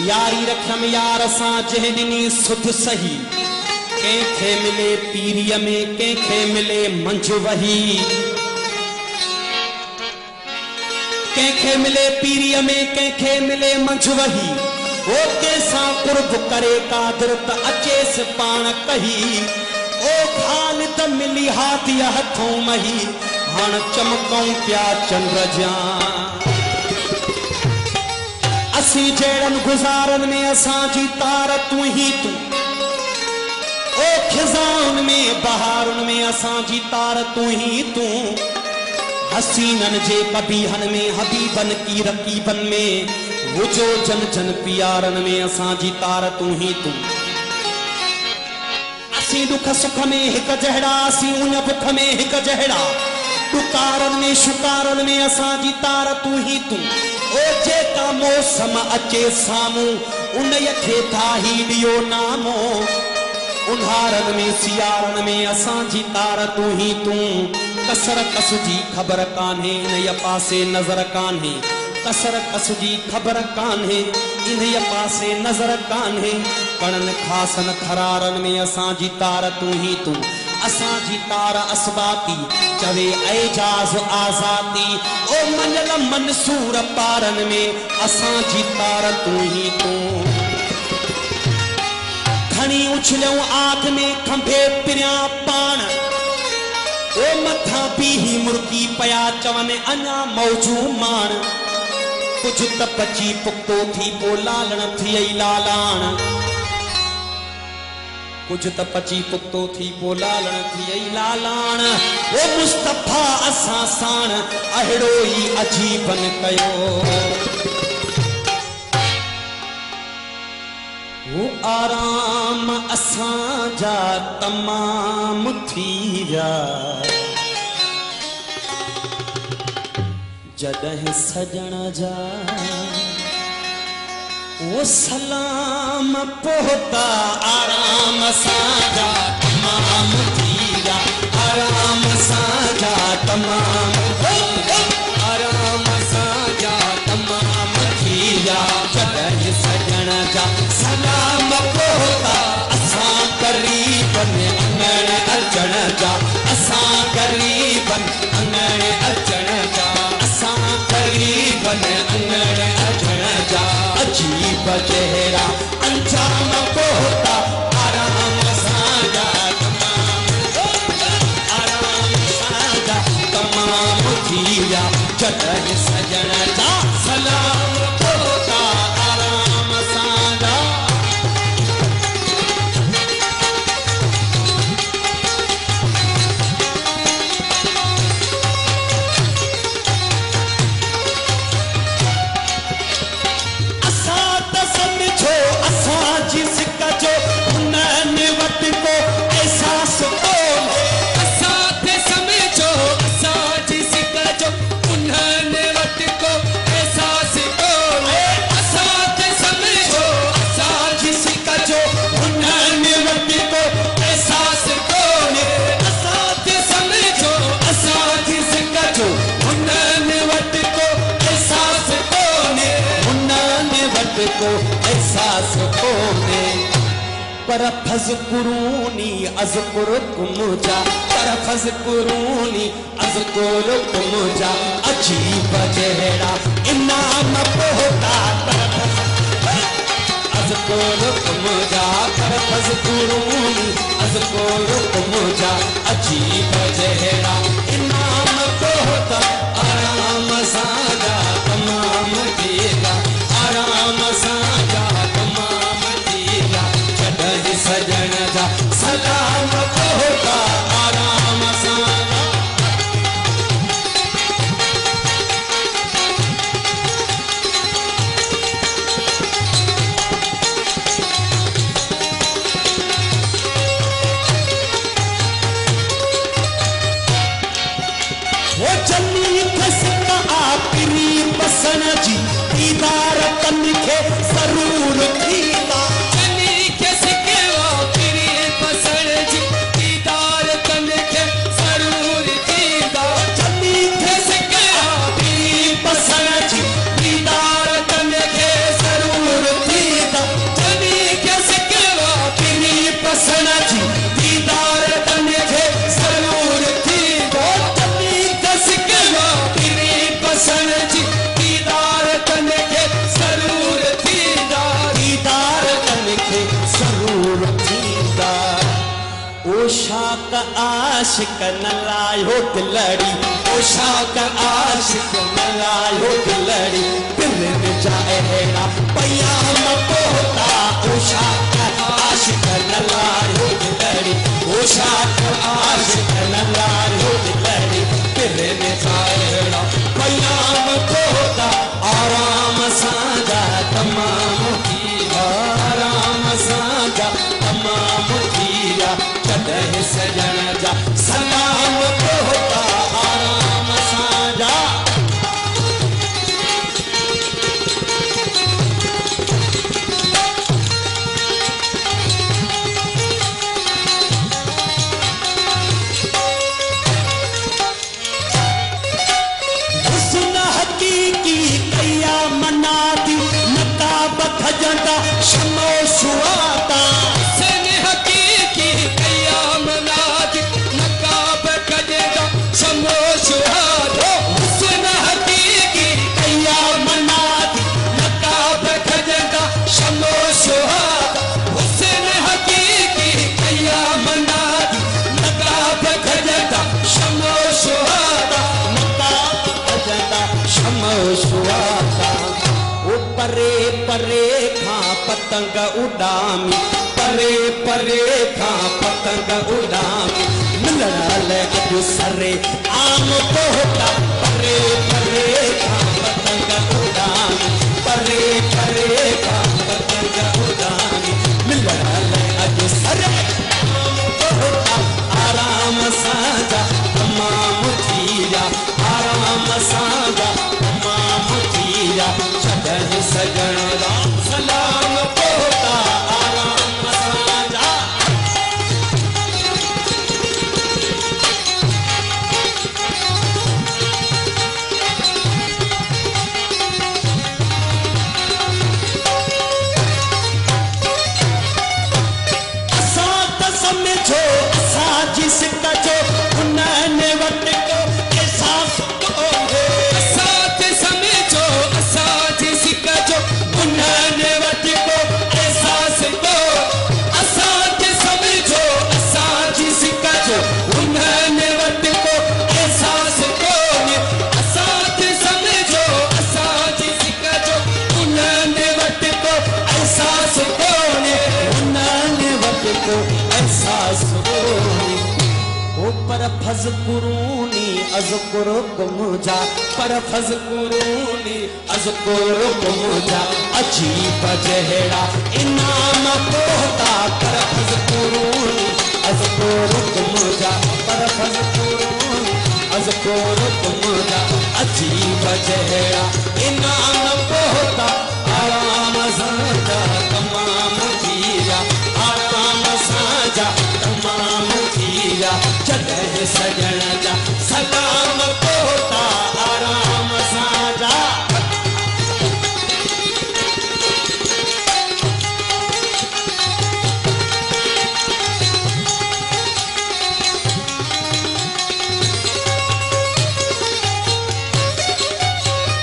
यारी रखम यार सा जहनी सुध सही कंखे मिले पीरिय में कंखे मिले मंझ वही कंखे मिले पीरिय में कंखे मिले मंझ वही ओ कैसा कुर्ब करे कादर त अचेस पाण कही ओ खाल त मिली हाथी हथों मही हाण चमकऊं प्या चंद्र जा असी जड़न गुजारन में असा जी तार तू ही तू ओ खिजान में बहारुन में असा जी तार तू ही तू हसीनन जे कबीहन में हबीबन की रकीबन में वो जो जन जन प्यारन में असा जी तार तू ही तू असी दुख सुख में हिक जहड़ा असी उन बुख में हिक जहड़ा पुकारन में शुकारन में असा जी तार तू ही तू ओ जेका मौसम अचे सामू उन खे था ही दियो नामो उन्हारन में सियारन में असा जी तार तू ही तू कसर कस जी खबर कान्हे इन पासे नजर कान्हे कसर कस जी खबर कान्हे इन पासे नजर कान्हे कणन खासन खरारन में असा जी तार तू ही तू असा जी तार असबाती चवे एजाज आजादी ओ मनल मंसूर पारन में असा जी तार तू ही तू खणी उछलऊं आग में खंभे पिरिया पान ओ मथा बीही मुर्गी पया चवन अना मौजू मान कुछ त पची पुक्तो थी पो लालण थी लालाण कुछ त पची पुक्तो थी पो लालण थी लालाण ओ मुस्तफा असा साण अहिड़ो ही अजीबन कयो वो आराम असा जा तमाम थी जा जदह सजण जा वो सलाम पोता आराम साजा तमाम थीरा आराम साजा तमाम आराम साजा तमाम थीरा जदह सजण जा सलाम पोता असा करीबन अंगण अचण जा असा करीबन अंगण अचण जा करीबन अंगण अचण जा अजीब चेहरा अंजाम पोता आराम साजा तमाम आराम साजा तमाम थीरा जदह सजण जा सलाम पोता आराम साजा को एहसास होने पर फज़कुरूनी अज़कुरुकुम जा पर फज़कुरूनी अज़कुरुकुम जा अजीब जहरा इनाम पोता अज़कुरुकुम जा पर फज़कुरूनी अज़कुरुकुम जा अजीब जहरा इनाम पोता आराम साजा तमाम देगा आराम साजा तमाम दिया जदह सजण जा सलाम पोता आराम साजा वो जन्नी खसका आपिरी बसन जी दीदार तनिखे जरूर थीला जनी के सिकेवा तेरी पसंद जी दीदार तनिखे जरूर थीला जनी के सिकेवा तेरी पसंद जी दीदार तनिखे जरूर थीला आशिक न लायो दिलड़ी, ओ शौक आशिक न लायो दिलड़ी, दिल में जाए हेड़ा पयाम पोता, ओ शौक आशिक न लायो दिलड़ी, ओ शौक आशिक न लायो दिलड़ी, दिल में जाए हेड़ा पयाम पोता। आराम साजा तमाम कीरा, आराम साजा तमाम कीरा, चढ़े सजन जा सलाम पोता, आराम साजा। हुस्न हकीकी कैया मनाती, नकाब खजंदा शमो सुआता, हुस्न हकीकी कैया मनाती, नकाब खजंदा शमो सुआता, हुस्न हकीकी कैया मनाती, नकाब खजंदा शमो सुआता, हुस्न हकीकी कैया मनाती, नकाब खजंदा शमो सुआता, नकाब खजंदा शमो सुआता। ओ परे परे खां पतंग उडामी, परे परे खां पतंग उडामी, मिलण लॻ सरे आम पोता, परे परे खां पतंग उडामी, परे परे खां पतंग उडामी, मिलण लॻ सरे आम पोता। आराम साजा तमाम थीरा, आराम साजा तमाम थीरा, चढ़ सजण दा सलाम पोता, आराम साजा। असां त समझो असां जिस कजो उन्हनि वटि को एहसास कोन्हे, साथ समझो असां जिस कजो उन्हनि वटि को एहसास को, असां समझो असां जिस कजो उन्हनि वटि को एहसास कोन्हे, असां समझो असां जिस कजो उन्हनि वटि को एहसास कोन्हे, उन्हनि वटि को एहसास कोन्हे। ओ पर फज़कुरूनी अज़कुरुकुम जा, पर फज़कुरूनी अज़कुरुकुम जा, अजीब जहिड़ा इनाम पोता, पर फज़कुरूनी अज़कुरुकुम जा, पर फज़कुरूनी अज़कुरुकुम जा, अजीब जहिड़ा इनाम पोता। आराम साजा तमाम थीरा, आराम साजा तमाम थीरा, चढ़े सजण जा सलाम पोता, आराम साजा।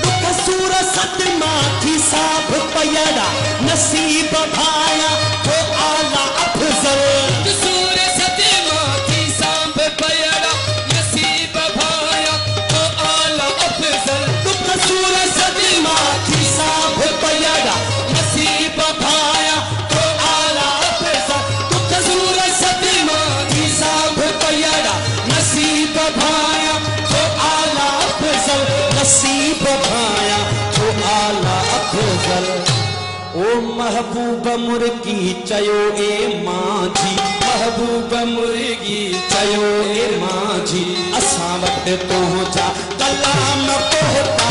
दुख सूर सतमा थी साभ पयड़ा, नसीब भाया तो आला अफजल, सूर सतमा थी सांभ पयड़ा, नसीब भाया तो आला अफजल, दुख सूर सतमा थी साभ पयड़ा, नसीब भाया तो आला अफजल, दुख सूर सतमा थी साभ पयड़ा, नसीब भाया तो आला अफजल, नसीब भाया तो आला अफजल। ओ महबूब मुर्गी चयो ए मांझी, महबूब मुर्गी चयो ए मांझी, असां वटि तुंहिंजा कलाम पोता,